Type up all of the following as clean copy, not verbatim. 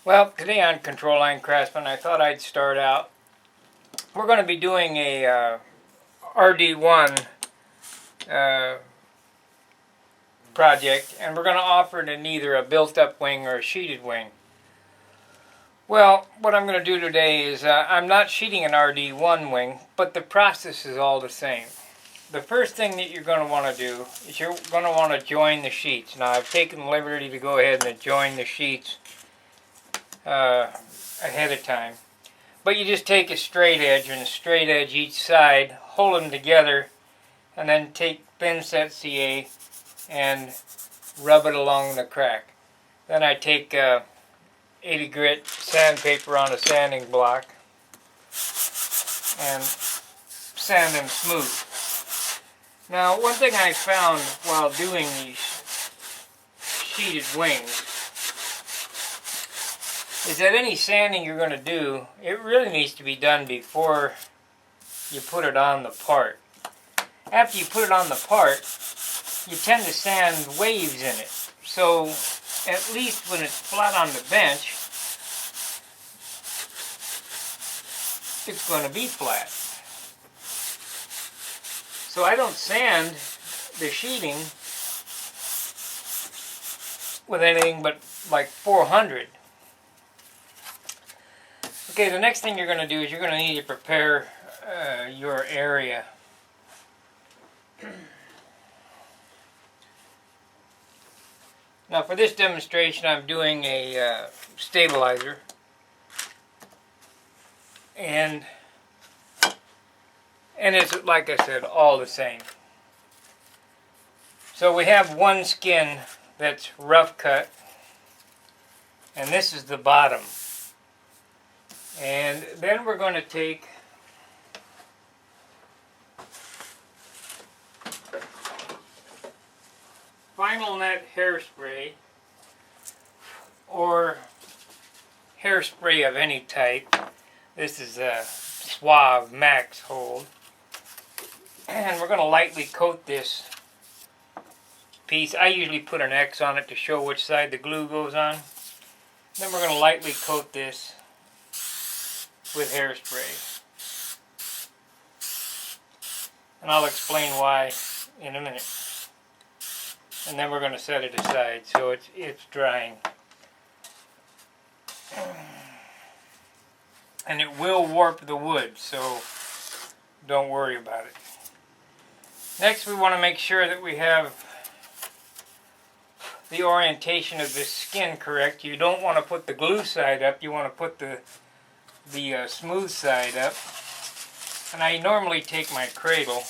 Well, today on Control Line Craftsman, I thought I'd start out. We're going to be doing a RD1 project, and we're going to offer it in either a built-up wing or a sheeted wing. Well, what I'm going to do today is I'm not sheeting an RD1 wing, but the process is all the same. The first thing that you're going to want to do is you're going to want to join the sheets. Now, I've taken the liberty to go ahead and join the sheets ahead of time. But you just take a straight edge and a straight edge each side, hold them together, and then take thin set CA and rub it along the crack. Then I take 80 grit sandpaper on a sanding block and sand them smooth. Now, one thing I found while doing these sheeted wings is that any sanding you're going to do, it really needs to be done before you put it on the part. After you put it on the part, you tend to sand waves in it. So at least when it's flat on the bench, it's going to be flat. So I don't sand the sheeting with anything but like 400. Okay, the next thing you're going to do is you're going to need to prepare your area. Now for this demonstration I'm doing a stabilizer, and it's, like I said, all the same. So we have one skin that's rough cut, and this is the bottom. And then we're going to take Final Net hairspray, or hairspray of any type. This is a Suave Max Hold. And we're going to lightly coat this piece. I usually put an X on it to show which side the glue goes on. Then we're going to lightly coat this with hairspray. And I'll explain why in a minute. And then we're going to set it aside so it's drying. And it will warp the wood, so don't worry about it. Next, we want to make sure that we have the orientation of this skin correct. You don't want to put the glue side up, you want to put the smooth side up. And I normally take my cradle,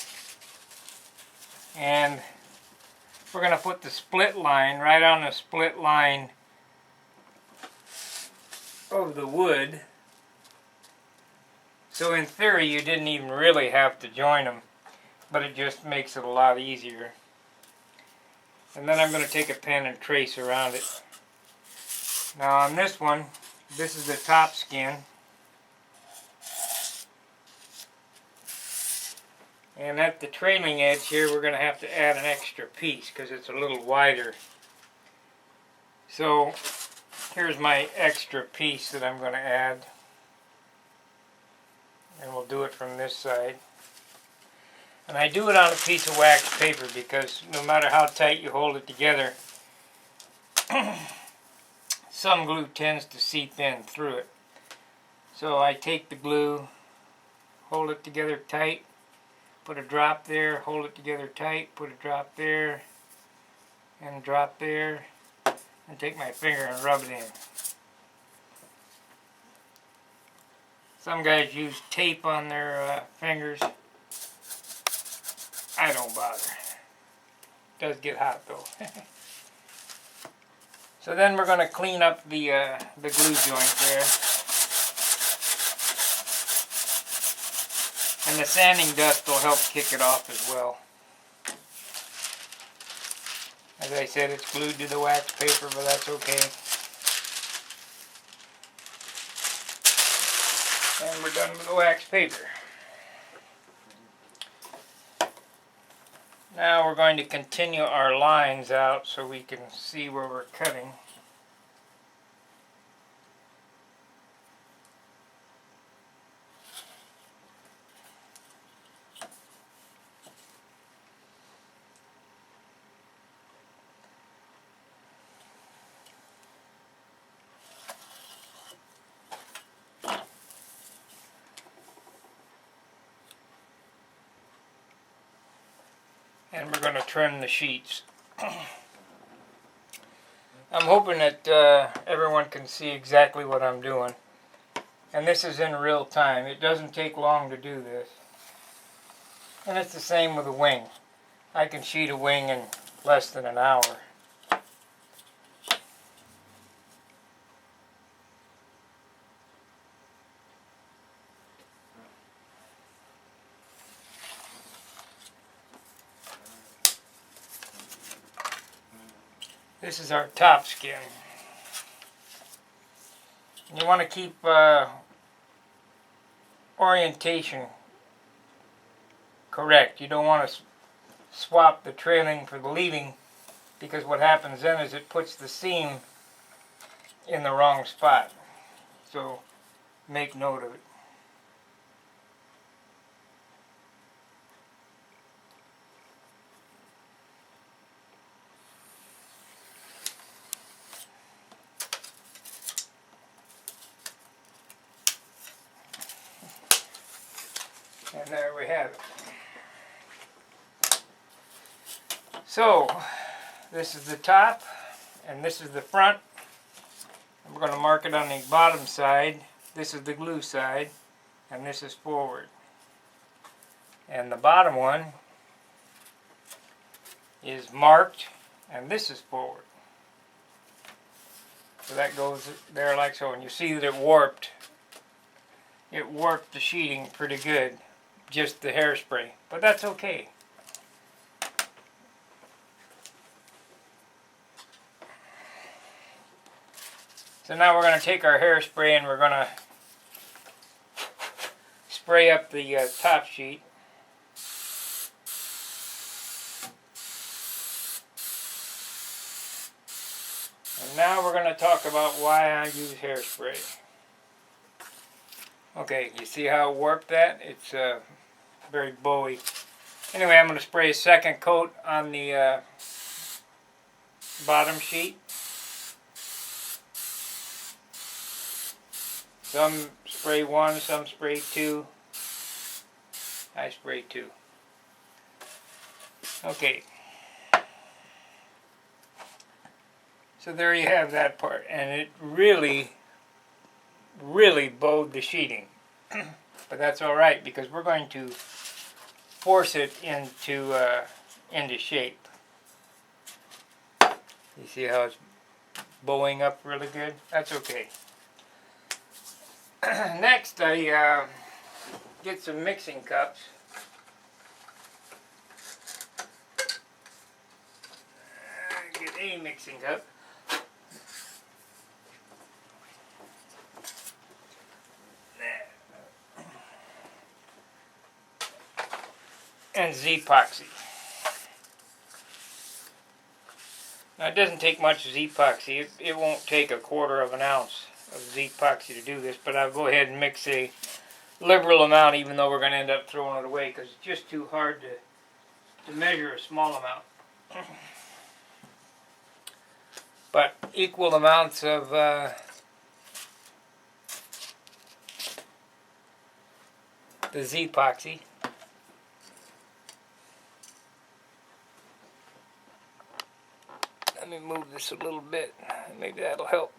and we're going to put the split line right on the split line of the wood. So in theory you didn't even really have to join them, but it just makes it a lot easier. And then I'm going to take a pen and trace around it. Now on this one, this is the top skin. And at the trailing edge here, we're going to have to add an extra piece because it's a little wider. So here's my extra piece that I'm going to add. And we'll do it from this side. And I do it on a piece of wax paper because no matter how tight you hold it together, some glue tends to seep in through it. So I take the glue, hold it together tight, put a drop there, hold it together tight, put a drop there, and a drop there, and take my finger and rub it in. Some guys use tape on their fingers. I don't bother. It does get hot though. So then we're going to clean up the glue joint there. And the sanding dust will help kick it off as well. As I said, it's glued to the wax paper, but that's okay. And we're done with the wax paper. Now we're going to continue our lines out so we can see where we're cutting. and we're going to trim the sheets. I'm hoping that everyone can see exactly what I'm doing. And this is in real time. It doesn't take long to do this. And it's the same with a wing. I can sheet a wing in less than an hour. This is our top skin. You want to keep orientation correct. You don't want to swap the trailing for the leading, because what happens then is it puts the seam in the wrong spot. So make note of it. And there we have it. So, this is the top, and this is the front. And we're going to mark it on the bottom side. This is the glue side, and this is forward. And the bottom one is marked, and this is forward. So that goes there like so, and you see that it warped. It warped the sheeting pretty good. Just the hairspray, but that's okay. So now we're going to take our hairspray and we're going to spray up the top sheet. And now we're going to talk about why I use hairspray. Okay, you see how it warped that? It's very bowy. Anyway, I'm going to spray a second coat on the bottom sheet. Some spray one, some spray two. I spray two. Okay. So there you have that part, and it really bowed the sheeting. But that's all right, because we're going to force it into shape. You see how it's bowing up really good? That's okay. Next, I get some mixing cups. Get a mixing cup. And Z-epoxy. Now it doesn't take much Z-epoxy. It won't take 1/4 of an ounce of Z-epoxy to do this, but I'll go ahead and mix a liberal amount, even though we're going to end up throwing it away because it's just too hard to measure a small amount. But equal amounts of the Z-epoxy. Let me move this a little bit. Maybe that'll help.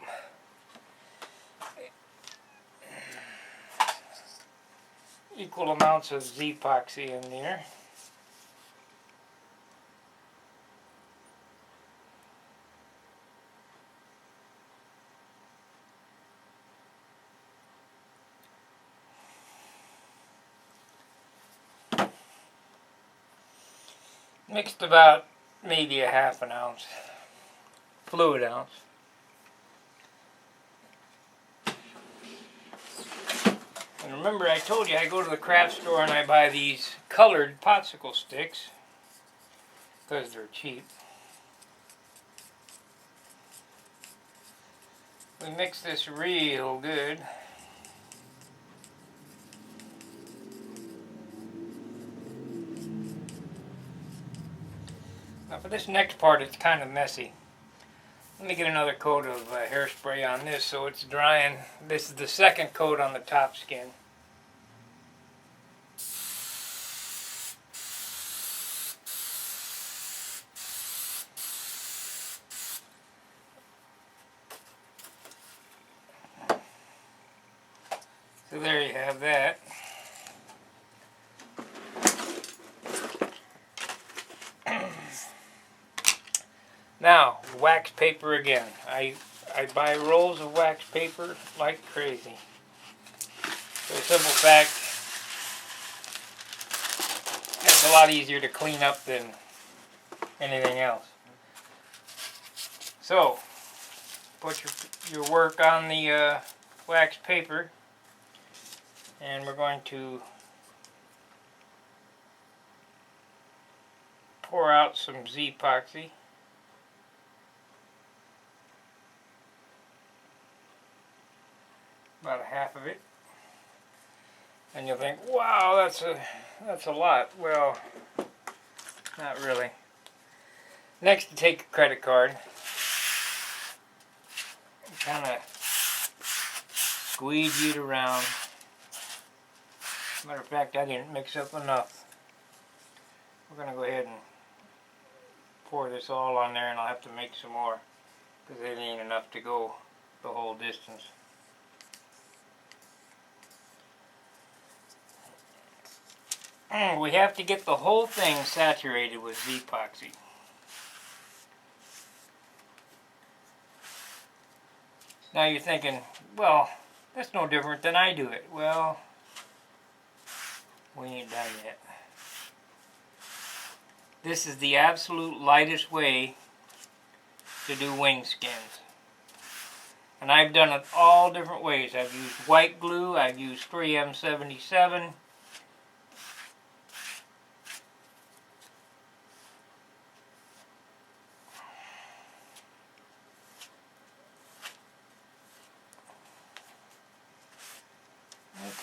Equal amounts of Z-epoxy in there. Mixed about maybe 1/2 ounce. Fluid ounce. And remember, I told you I go to the craft store and I buy these colored popsicle sticks because they're cheap. We mix this real good. Now for this next part, it's kind of messy. Let me get another coat of hairspray on this so it's drying. This is the second coat on the top skin. there you have that. Now, wax paper again. I buy rolls of wax paper like crazy. For the simple fact, it's a lot easier to clean up than anything else. So, put your work on the wax paper, and we're going to pour out some Z-epoxy. About a half of it. And you'll think, wow, that's a lot. Well, not really. Next, to take a credit card, kind of squeegee it around. Matter of fact, I didn't mix up enough. We're going to go ahead and pour this all on there, and I'll have to make some more because it ain't enough to go the whole distance. We have to get the whole thing saturated with Z-epoxy. Now you're thinking, well, that's no different than I do it. Well, we ain't done yet. This is the absolute lightest way to do wing skins. And I've done it all different ways. I've used white glue, I've used 3M77.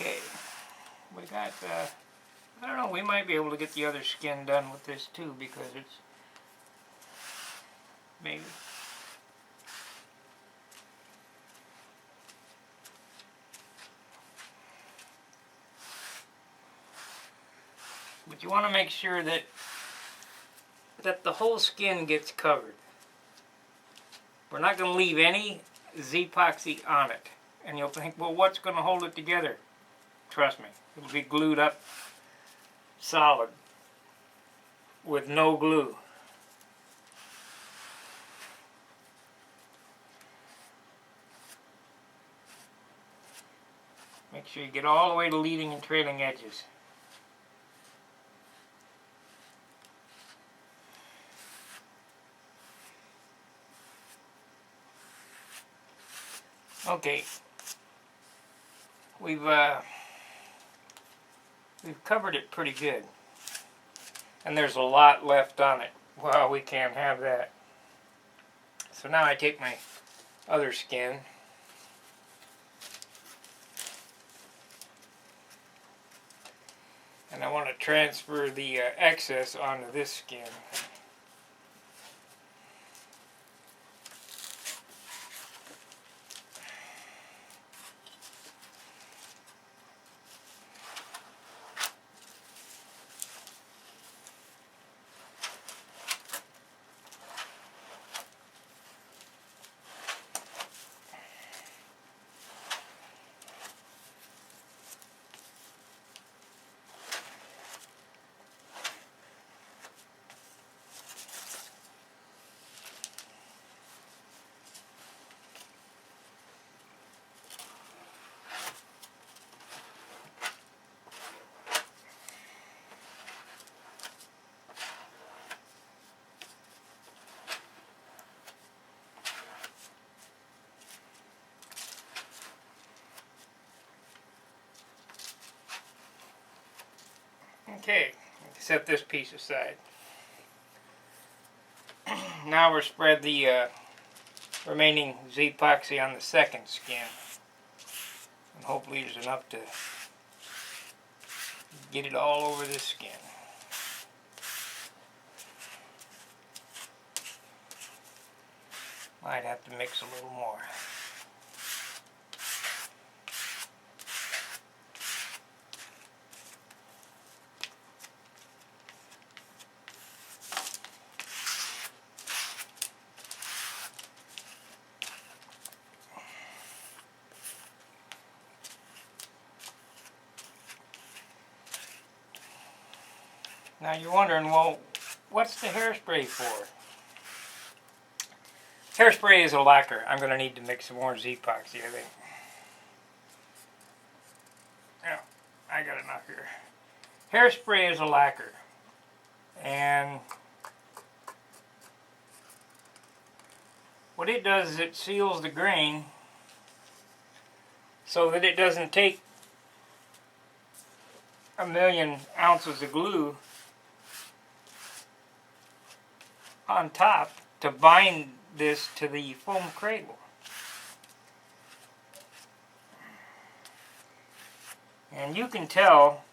Okay, we got, I don't know, we might be able to get the other skin done with this too, because it's, maybe. But you want to make sure that the whole skin gets covered. We're not going to leave any Z-epoxy on it. And you'll think, well, what's going to hold it together? Trust me, it'll be glued up solid with no glue. Make sure you get all the way to leading and trailing edges. Okay, we've covered it pretty good, and there's a lot left on it. Well, we can't have that. So now I take my other skin, and I want to transfer the excess onto this skin. Okay, set this piece aside. Now we'll spread the remaining Z-epoxy on the second skin. And hopefully there's enough to get it all over this skin. Might have to mix a little more. Now you're wondering, well, what's the hairspray for? Hairspray is a lacquer. I'm going to need to mix some more Z-epoxy, I think. Yeah, I got enough here. Hairspray is a lacquer. And what it does is it seals the grain so that it doesn't take 1,000,000 ounces of glue on top to bind this to the foam cradle. And you can tell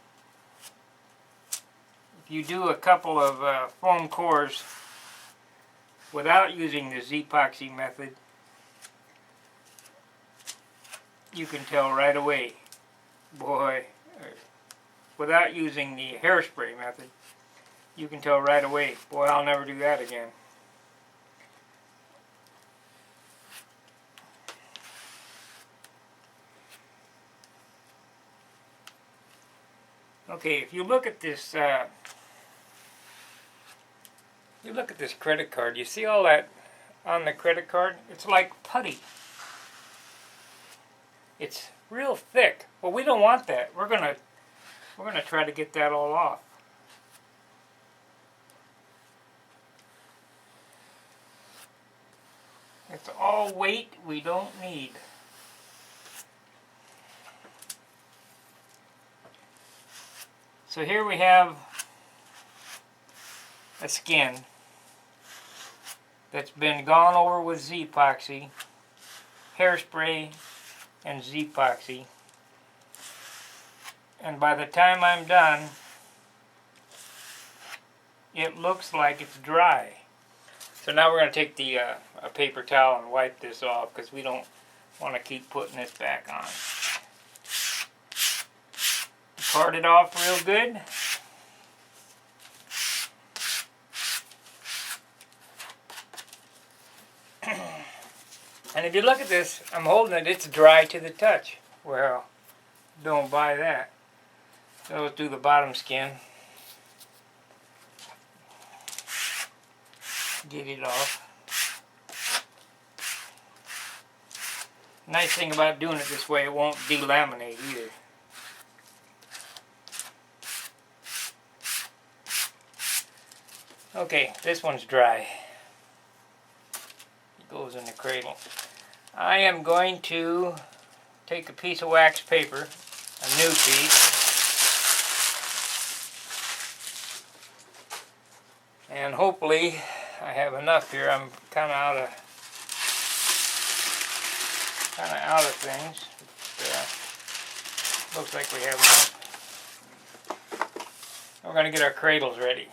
if you do a couple of foam cores without using the Z-epoxy method, you can tell right away, boy, without using the hairspray method, you can tell right away, boy, I'll never do that again. Okay, if you look at this, credit card, you see all that on the credit card? It's like putty. It's real thick. Well, we don't want that. We're gonna try to get that all off. It's all weight we don't need. So here we have a skin that's been gone over with Z-epoxy, hairspray, and Z-epoxy. And by the time I'm done, it looks like it's dry. So now we're going to take the a paper towel and wipe this off because we don't want to keep putting this back on. Part it off real good. And if you look at this, I'm holding it, it's dry to the touch. Well, don't buy that. So let's do the bottom skin. Get it off. Nice thing about doing it this way, it won't delaminate either. Okay, this one's dry. It goes in the cradle. I am going to take a piece of wax paper, a new piece, and hopefully I have enough here. I'm kind of out of things. Looks like we have enough. We're going to get our cradles ready.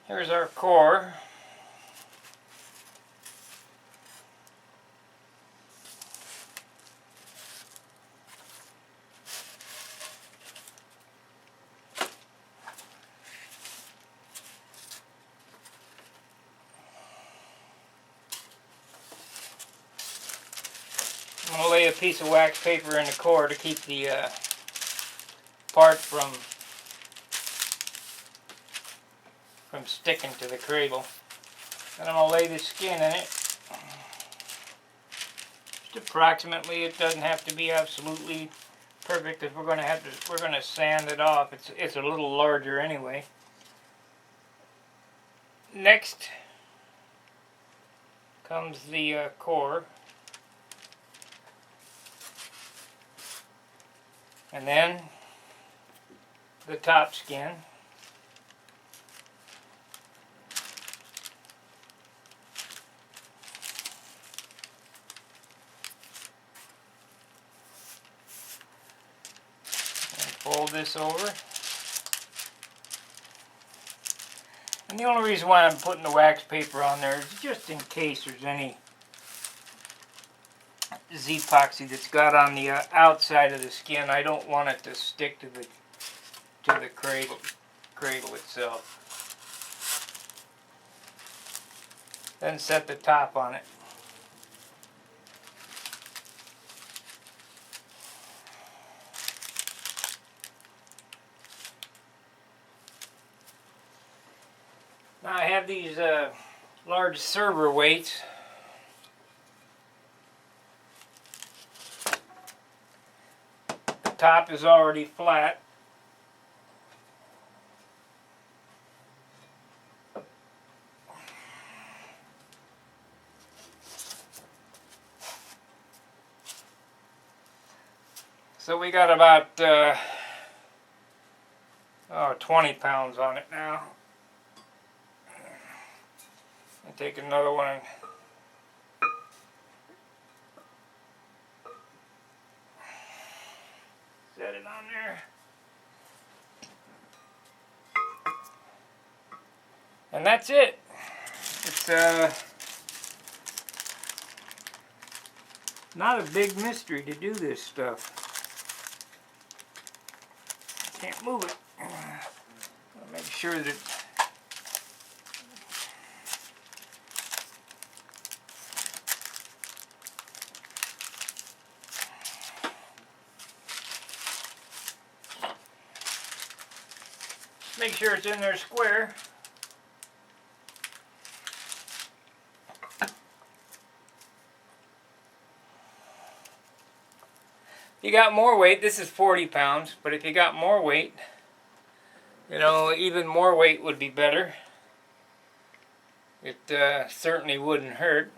Here's our core. I'm going to lay a piece of wax paper in the core to keep the part from sticking to the cradle. And I'm going to lay the skin in it. Just approximately. It doesn't have to be absolutely perfect. If we're going to sand it off. It's a little larger anyway. Next comes the core. And then the top skin. Fold this over. And the only reason why I'm putting the wax paper on there is just in case there's any Z-epoxy that's got on the outside of the skin. I don't want it to stick to the cradle itself. then set the top on it. Now I have these large server weights. The top is already flat. So we got about 20 pounds on it now. I'll take another one and set it on there. And that's it. It's not a big mystery to do this stuff. Can't move it. I'll make sure that make sure it's in there square. If you got more weight, this is 40 pounds, but if you got more weight, you know, even more weight would be better. It certainly wouldn't hurt.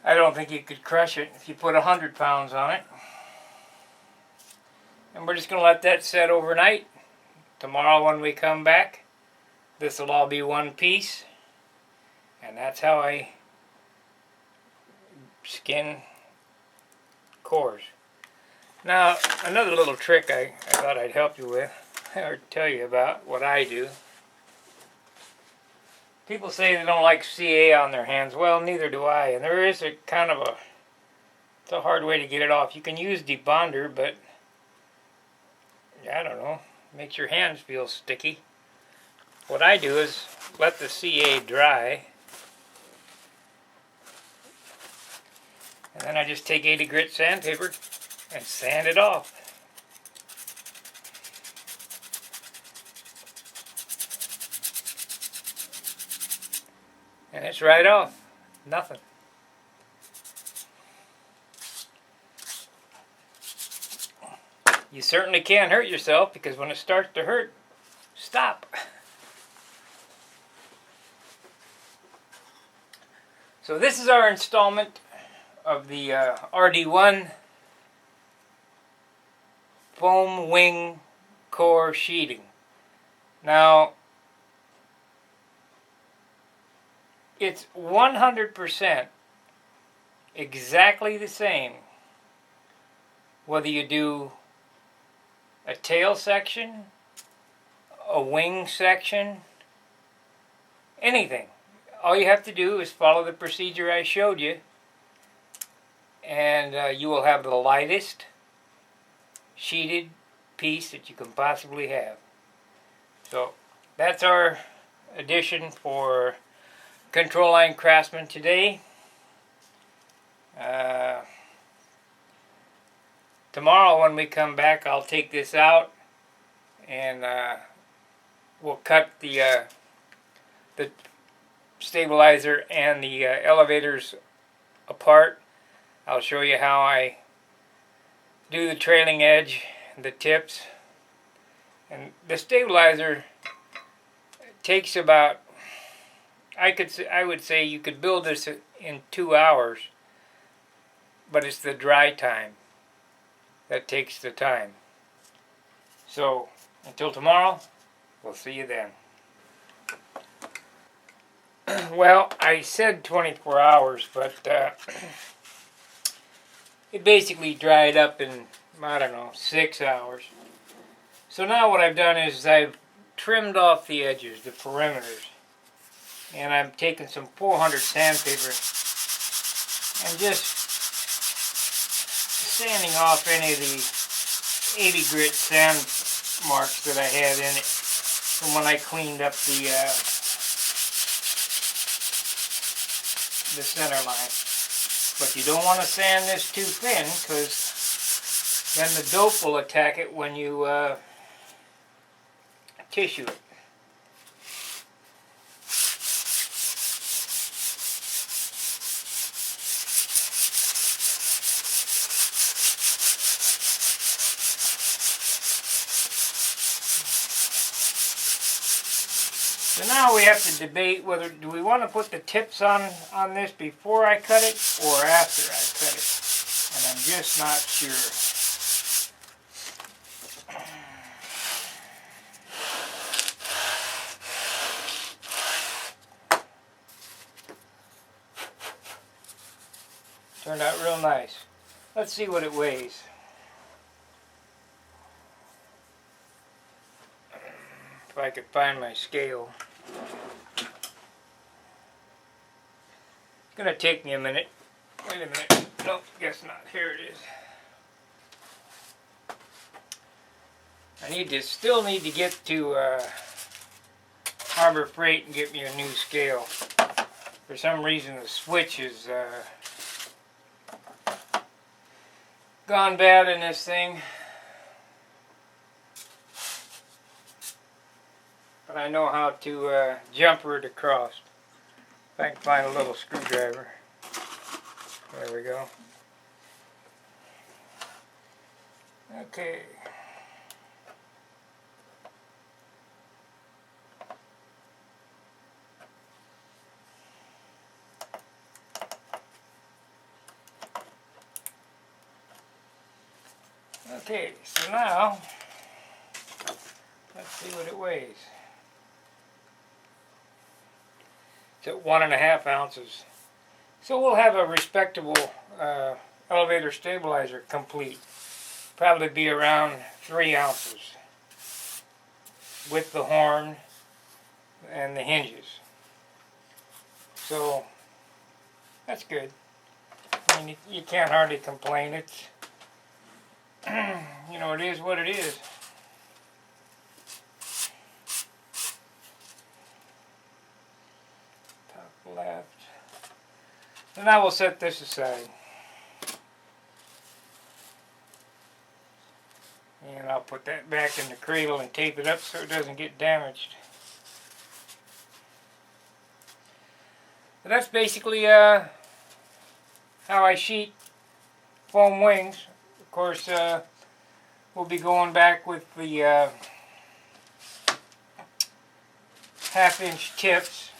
I don't think you could crush it if you put 100 pounds on it. And we're just going to let that set overnight. Tomorrow when we come back, this will all be one piece. And that's how I skin cores. Now, another little trick I thought I'd help you with, or tell you about what I do. People say they don't like CA on their hands. Well, neither do I. And there is a kind of it's a hard way to get it off. You can use debonder, but I don't know, makes your hands feel sticky. What I do is let the CA dry. And then I just take 80 grit sandpaper and sand it off. And it's right off. Nothing. You certainly can't hurt yourself, because when it starts to hurt, stop. So this is our installment of the RD1 foam wing core sheeting. Now, it's 100% exactly the same whether you do a tail section, a wing section, anything. All you have to do is follow the procedure I showed you, and you will have the lightest sheeted piece that you can possibly have. So that's our edition for Control Line Craftsman today. Tomorrow when we come back, I'll take this out and we'll cut the stabilizer and the elevators apart. I'll show you how I do the trailing edge, the tips, and the stabilizer takes about, I would say you could build this in 2 hours, but it's the dry time that takes the time. So until tomorrow, we'll see you then. Well, I said 24 hours, but it basically dried up in, I don't know, 6 hours. So now what I've done is I've trimmed off the edges, the perimeters, and I'm taking some 400 sandpaper and just sanding off any of the 80 grit sand marks that I had in it from when I cleaned up the the center line. But you don't want to sand this too thin, because then the dope will attack it when you tissue it. So now we have to debate whether do we want to put the tips on this before I cut it or after I cut it. And I'm just not sure. Turned out real nice. Let's see what it weighs. If I could find my scale. It's gonna take me a minute. Wait a minute. Nope, guess not. Here it is. I still need to get to Harbor Freight and get me a new scale. For some reason the switch is gone bad in this thing. But I know how to jumper it across. If I can find a little screwdriver. There we go. Okay. Okay, so now, let's see what it weighs. It's at 1.5 ounces. So we'll have a respectable elevator stabilizer complete. Probably be around 3 ounces with the horn and the hinges. So that's good. I mean, you can't hardly complain. It's, you know, it is what it is. Top left. So now we'll set this aside. And I'll put that back in the cradle and tape it up so it doesn't get damaged. So that's basically how I sheet foam wings. Of course, we'll be going back with the 1/2-inch tips.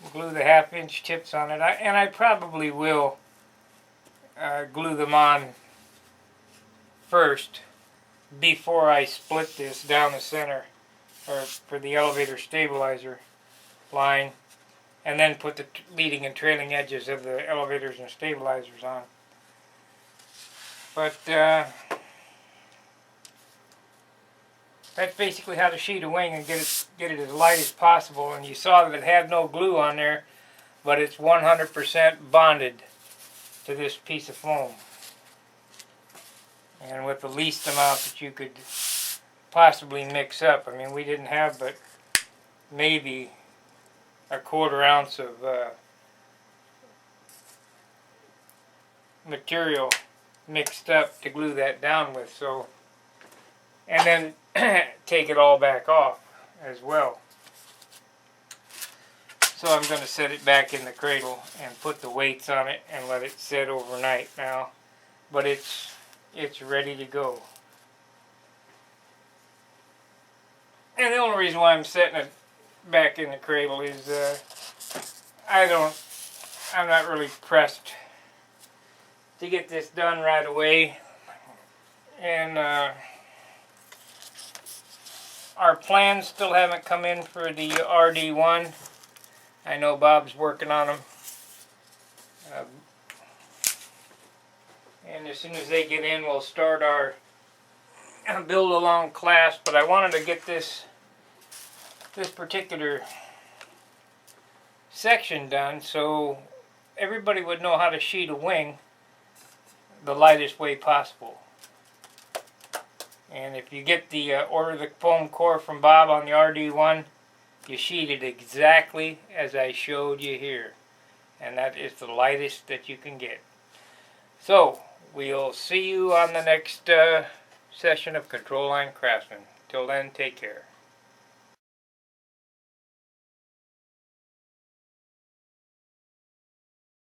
We'll glue the 1/2-inch tips on it, and I probably will glue them on first before I split this down the center, or for the elevator stabilizer line, and then put the leading and trailing edges of the elevators and stabilizers on. But that's basically how to sheet a wing and get it as light as possible. And you saw that it had no glue on there, but it's 100% bonded to this piece of foam. And with the least amount that you could possibly mix up. I mean, we didn't have but maybe 1/4 ounce of material mixed up to glue that down with. So, and then take it all back off as well. So I'm going to set it back in the cradle and put the weights on it and let it sit overnight now. But it's ready to go. And the only reason why I'm setting it back in the cradle is I'm not really pressed to get this done right away. And our plans still haven't come in for the RD1. I know Bob's working on them. And as soon as they get in, we'll start our build along class. But I wanted to get this particular section done so everybody would know how to sheet a wing the lightest way possible. And if you get the order the foam core from Bob on the RD1, you sheet it exactly as I showed you here. and that is the lightest that you can get. So, we'll see you on the next session of Control Line Craftsman. Till then, take care.